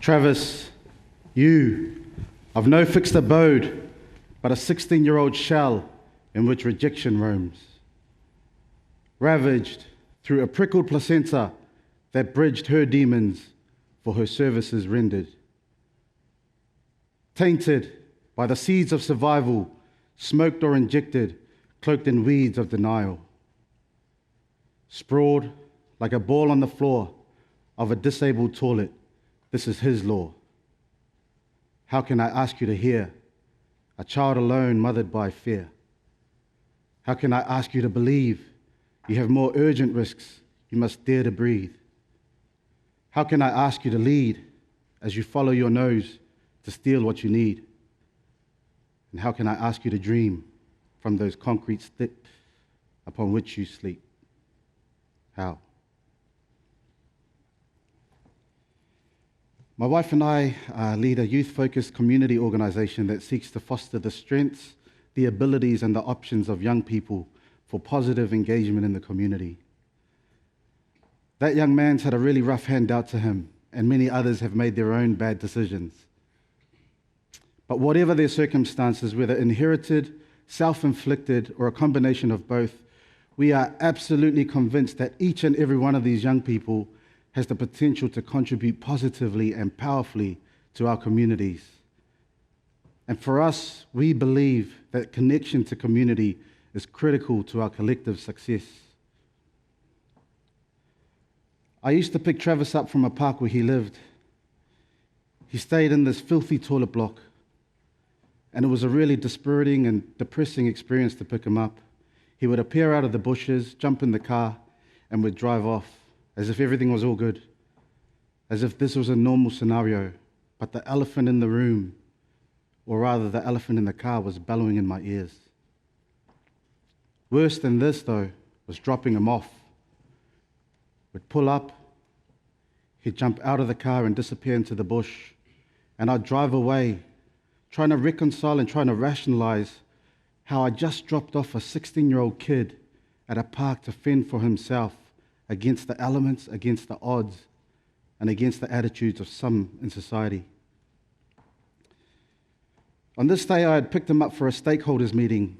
Travis, you, of no fixed abode, but a 16-year-old shell in which rejection roams. Ravaged through a prickled placenta that bridged her demons for her services rendered. Tainted by the seeds of survival, smoked or injected, cloaked in weeds of denial. Sprawled like a ball on the floor of a disabled toilet, this is his law. How can I ask you to hear a child alone mothered by fear? How can I ask you to believe you have more urgent risks you must dare to breathe? How can I ask you to lead as you follow your nose to steal what you need? And how can I ask you to dream from those concrete steps upon which you sleep? How? My wife and I lead a youth-focused community organization that seeks to foster the strengths, the abilities, and the options of young people for positive engagement in the community. That young man's had a really rough hand dealt to him, and many others have made their own bad decisions. But whatever their circumstances, whether inherited, self-inflicted, or a combination of both, we are absolutely convinced that each and every one of these young people has the potential to contribute positively and powerfully to our communities. And for us, we believe that connection to community is critical to our collective success. I used to pick Travis up from a park where he lived. He stayed in this filthy toilet block, and it was a really dispiriting and depressing experience to pick him up. He would appear out of the bushes, jump in the car, and would drive off, as if everything was all good, as if this was a normal scenario. But the elephant in the room, or rather the elephant in the car, was bellowing in my ears. Worse than this, though, was dropping him off. We'd pull up, he'd jump out of the car and disappear into the bush, and I'd drive away, trying to reconcile and trying to rationalize how I just dropped off a 16-year-old kid at a park to fend for himself against the elements, against the odds, and against the attitudes of some in society. On this day, I had picked him up for a stakeholders meeting.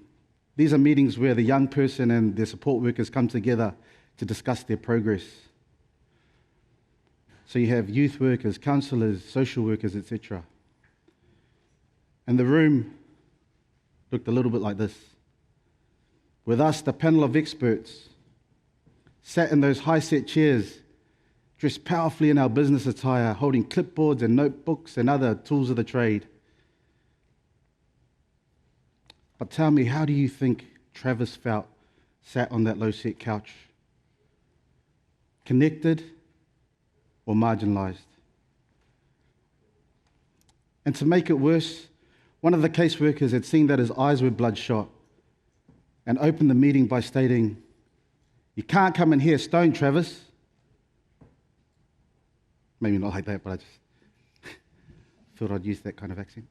These are meetings where the young person and their support workers come together to discuss their progress. So you have youth workers, counsellors, social workers, etc. And the room looked a little bit like this. With us, the panel of experts, sat in those high-set chairs, dressed powerfully in our business attire, holding clipboards and notebooks and other tools of the trade. But tell me, how do you think Travis felt sat on that low-set couch? Connected or marginalized? And to make it worse, one of the caseworkers had seen that his eyes were bloodshot and opened the meeting by stating, "You can't come in here stoned, Travis." Maybe not like that, but I just thought I'd use that kind of accent.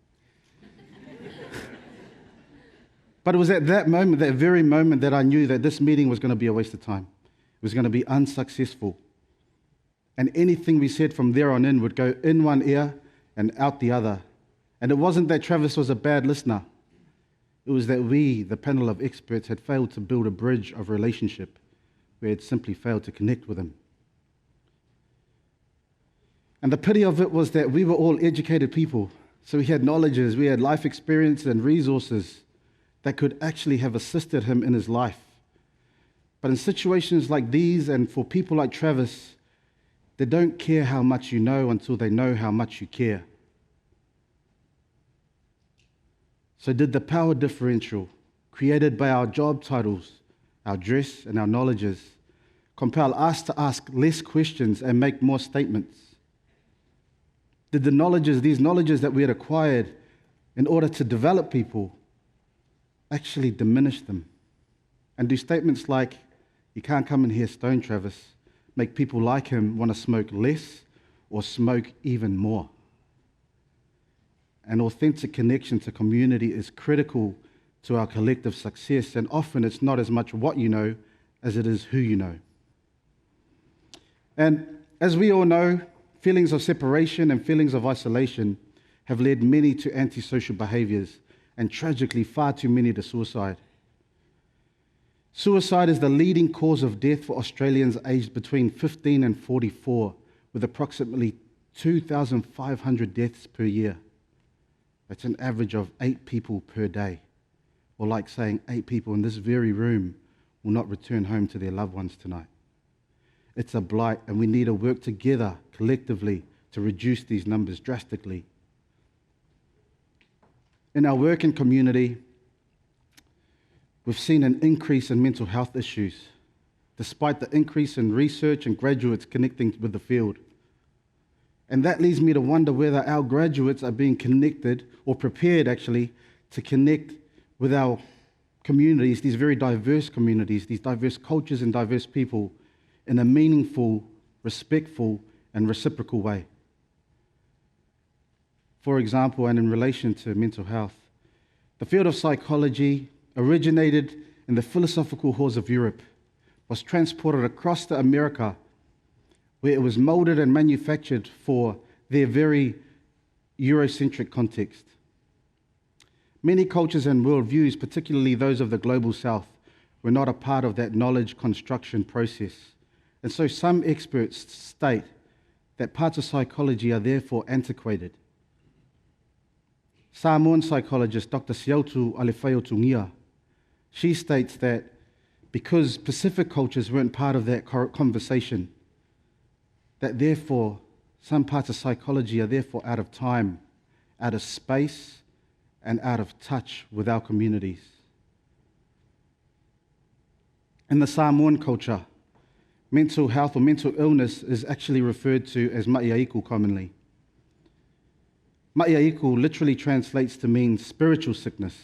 But it was at that moment, that very moment, that I knew that this meeting was going to be a waste of time. It was going to be unsuccessful. And anything we said from there on in would go in one ear and out the other. And it wasn't that Travis was a bad listener. It was that we, the panel of experts, had failed to build a bridge of relationship. We had simply failed to connect with him. And the pity of it was that we were all educated people. So we had knowledges, we had life experience and resources that could actually have assisted him in his life. But in situations like these, and for people like Travis, they don't care how much you know until they know how much you care. So did the power differential created by our job titles, our dress, and our knowledges compel us to ask less questions and make more statements? Did these knowledges that we had acquired in order to develop people, actually diminish them? And do statements like, "You can't come in here stoned, Travis," make people like him want to smoke less or smoke even more? An authentic connection to community is critical to our collective success, and often it's not as much what you know as it is who you know. And as we all know, Feelings of separation and feelings of isolation have led many to antisocial behaviours and tragically far too many to suicide. Suicide is the leading cause of death for Australians aged between 15 and 44, with approximately 2,500 deaths per year. That's an average of 8 people per day. Or like saying 8 people in this very room will not return home to their loved ones tonight. It's a blight, and we need to work together collectively to reduce these numbers drastically. In our work and community, we've seen an increase in mental health issues, despite the increase in research and graduates connecting with the field. And that leads me to wonder whether our graduates are being connected, or prepared actually, to connect with our communities, these very diverse communities, these diverse cultures and diverse people, in a meaningful, respectful, and reciprocal way. For example, and in relation to mental health, the field of psychology originated in the philosophical halls of Europe, was transported across to America, where it was molded and manufactured for their very Eurocentric context. Many cultures and worldviews, particularly those of the global south, were not a part of that knowledge construction process. And so some experts state that parts of psychology are therefore antiquated. Samoan psychologist Dr. Siautu Alefeo-Tungia, she states that because Pacific cultures weren't part of that conversation, that therefore some parts of psychology are therefore out of time, out of space, and out of touch with our communities. In the Samoan culture, mental health or mental illness is actually referred to as ma'iaiku commonly. Ma'iaiku literally translates to mean spiritual sickness.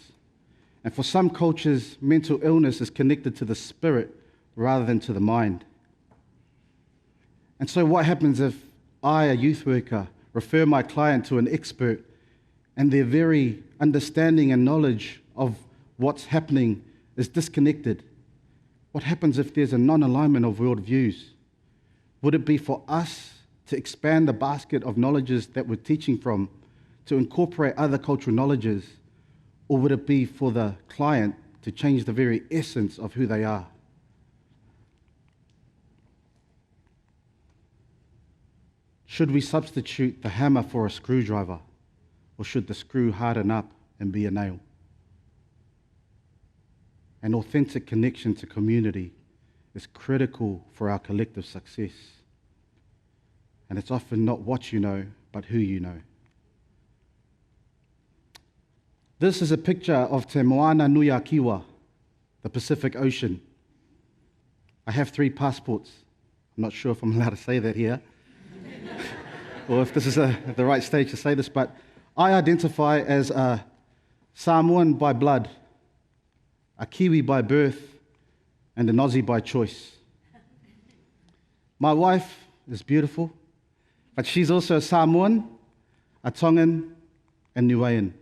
And for some cultures, mental illness is connected to the spirit rather than to the mind. And so what happens if I, a youth worker, refer my client to an expert and their very understanding and knowledge of what's happening is disconnected? What happens if there's a non-alignment of worldviews? Would it be for us to expand the basket of knowledges that we're teaching from, to incorporate other cultural knowledges, or would it be for the client to change the very essence of who they are? Should we substitute the hammer for a screwdriver, or should the screw harden up and be a nail? An authentic connection to community is critical for our collective success. And it's often not what you know, but who you know. This is a picture of Te Moana Nui a Kiwa, the Pacific Ocean. I have 3 passports. I'm not sure if I'm allowed to say that here, or if this is the right stage to say this, but I identify as a Samoan by blood, a Kiwi by birth, and an Aussie by choice. My wife is beautiful, but she's also a Samoan, a Tongan, and Niuean.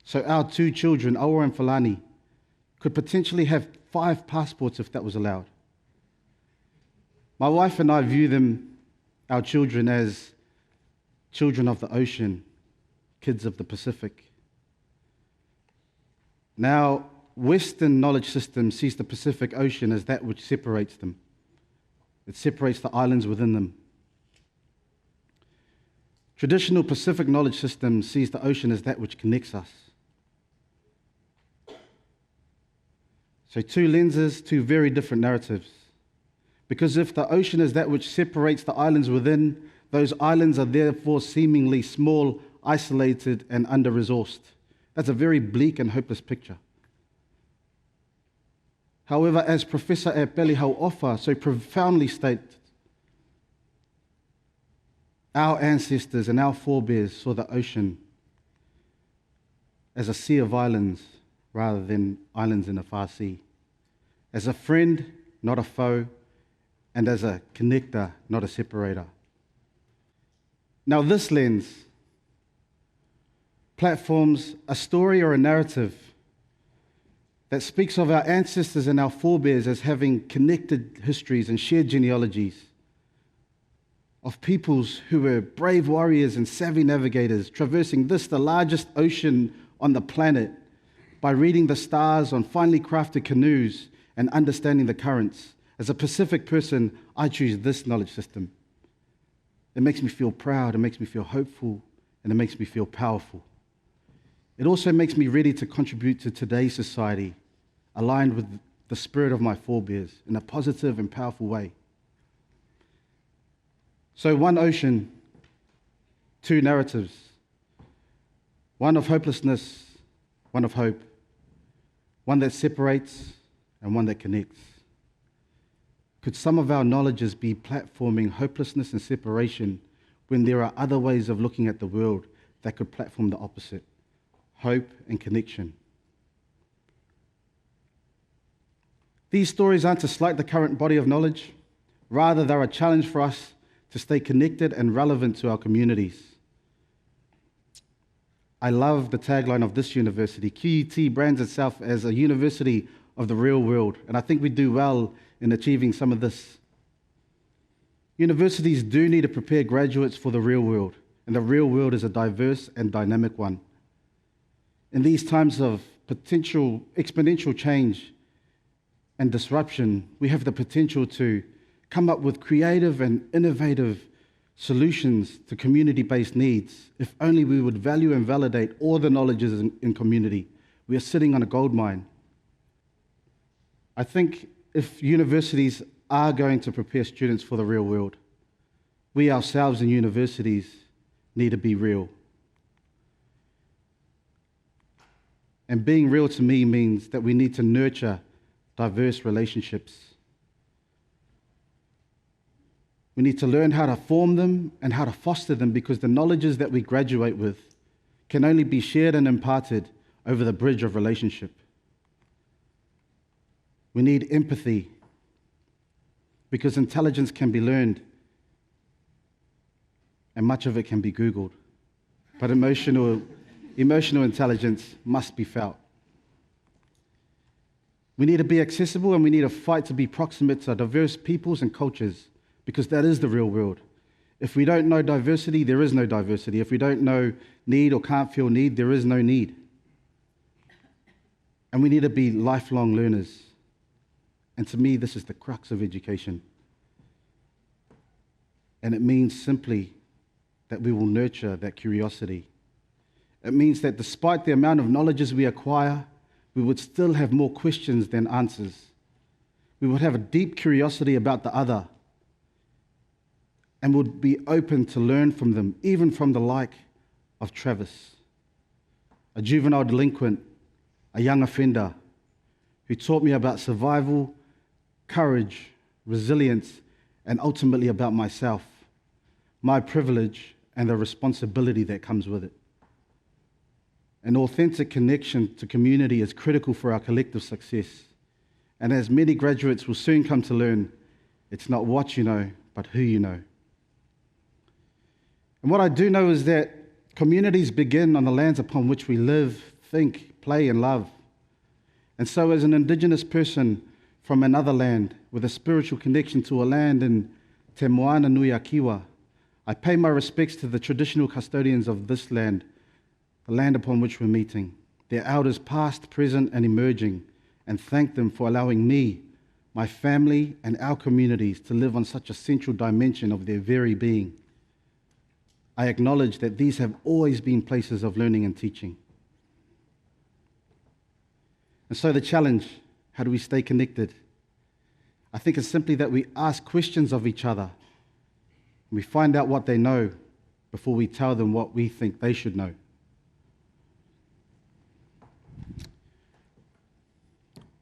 So our 2 children, Aura and Falani, could potentially have 5 passports if that was allowed. My wife and I view them, our children, as children of the ocean, kids of the Pacific. Now, Western knowledge system sees the Pacific Ocean as that which separates them. It separates the islands within them. Traditional Pacific knowledge system sees the ocean as that which connects us. So 2 lenses, 2 very different narratives. Because if the ocean is that which separates the islands within, those islands are therefore seemingly small, isolated, and under-resourced. That's a very bleak and hopeless picture. However, as Professor Epeli Hau'ofa so profoundly states, our ancestors and our forebears saw the ocean as a sea of islands rather than islands in a far sea, as a friend, not a foe, and as a connector, not a separator. Now this lens platforms a story or a narrative that speaks of our ancestors and our forebears as having connected histories and shared genealogies. of peoples who were brave warriors and savvy navigators, traversing the largest ocean on the planet, by reading the stars on finely crafted canoes and understanding the currents. As a Pacific person, I choose this knowledge system. It makes me feel proud, it makes me feel hopeful, and it makes me feel powerful. It also makes me ready to contribute to today's society, aligned with the spirit of my forebears in a positive and powerful way. So one ocean, two narratives, one of hopelessness, one of hope, one that separates and one that connects. Could some of our knowledges be platforming hopelessness and separation when there are other ways of looking at the world that could platform the opposite, hope and connection? These stories aren't to slight the current body of knowledge. Rather, they're a challenge for us to stay connected and relevant to our communities. I love the tagline of this university. QUT brands itself as a university of the real world, and I think we do well in achieving some of this. Universities do need to prepare graduates for the real world, and the real world is a diverse and dynamic one. In these times of potential exponential change and disruption, we have the potential to come up with creative and innovative solutions to community-based needs. If only we would value and validate all the knowledges in community. We are sitting on a gold mine. I think if universities are going to prepare students for the real world, we ourselves in universities need to be real. And being real to me means that we need to nurture diverse relationships. We need to learn how to form them and how to foster them, because the knowledges that we graduate with can only be shared and imparted over the bridge of relationship. We need empathy, because intelligence can be learned and much of it can be Googled. But emotional intelligence must be felt. We need to be accessible, and we need to fight to be proximate to diverse peoples and cultures, because that is the real world. If we don't know diversity, there is no diversity. If we don't know need or can't feel need, there is no need. And we need to be lifelong learners. And to me, this is the crux of education. And it means simply that we will nurture that curiosity. It means that despite the amount of knowledges we acquire, we would still have more questions than answers. We would have a deep curiosity about the other and would be open to learn from them, even from the like of Travis, a juvenile delinquent, a young offender, who taught me about survival, courage, resilience, and ultimately about myself, my privilege, and the responsibility that comes with it. An authentic connection to community is critical for our collective success. And as many graduates will soon come to learn, it's not what you know, but who you know. And what I do know is that communities begin on the lands upon which we live, think, play, and love. And so as an Indigenous person from another land with a spiritual connection to a land in Te Moana Nui a Kiwa, I pay my respects to the traditional custodians of this land, the land upon which we're meeting, their elders past, present, and emerging, and thank them for allowing me, my family, and our communities to live on such a central dimension of their very being. I acknowledge that these have always been places of learning and teaching. And so the challenge, how do we stay connected? I think it's simply that we ask questions of each other. We find out what they know before we tell them what we think they should know.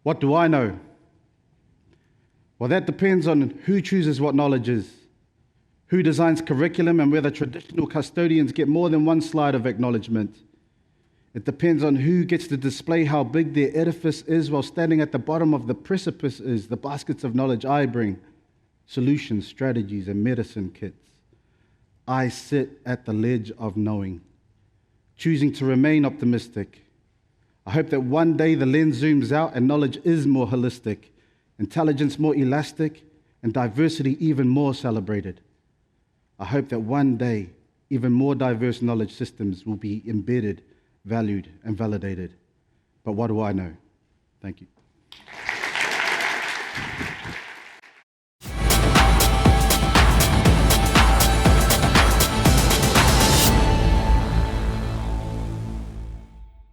What do I know? Well, that depends on who chooses what knowledge is, who designs curriculum, and whether traditional custodians get more than one slide of acknowledgement. It depends on who gets to display how big their edifice is while standing at the bottom of the precipice is the baskets of knowledge I bring, solutions, strategies, and medicine kits. I sit at the ledge of knowing, choosing to remain optimistic. I hope that one day the lens zooms out and knowledge is more holistic, intelligence more elastic, and diversity even more celebrated. I hope that one day, even more diverse knowledge systems will be embedded, valued, and validated. But what do I know? Thank you.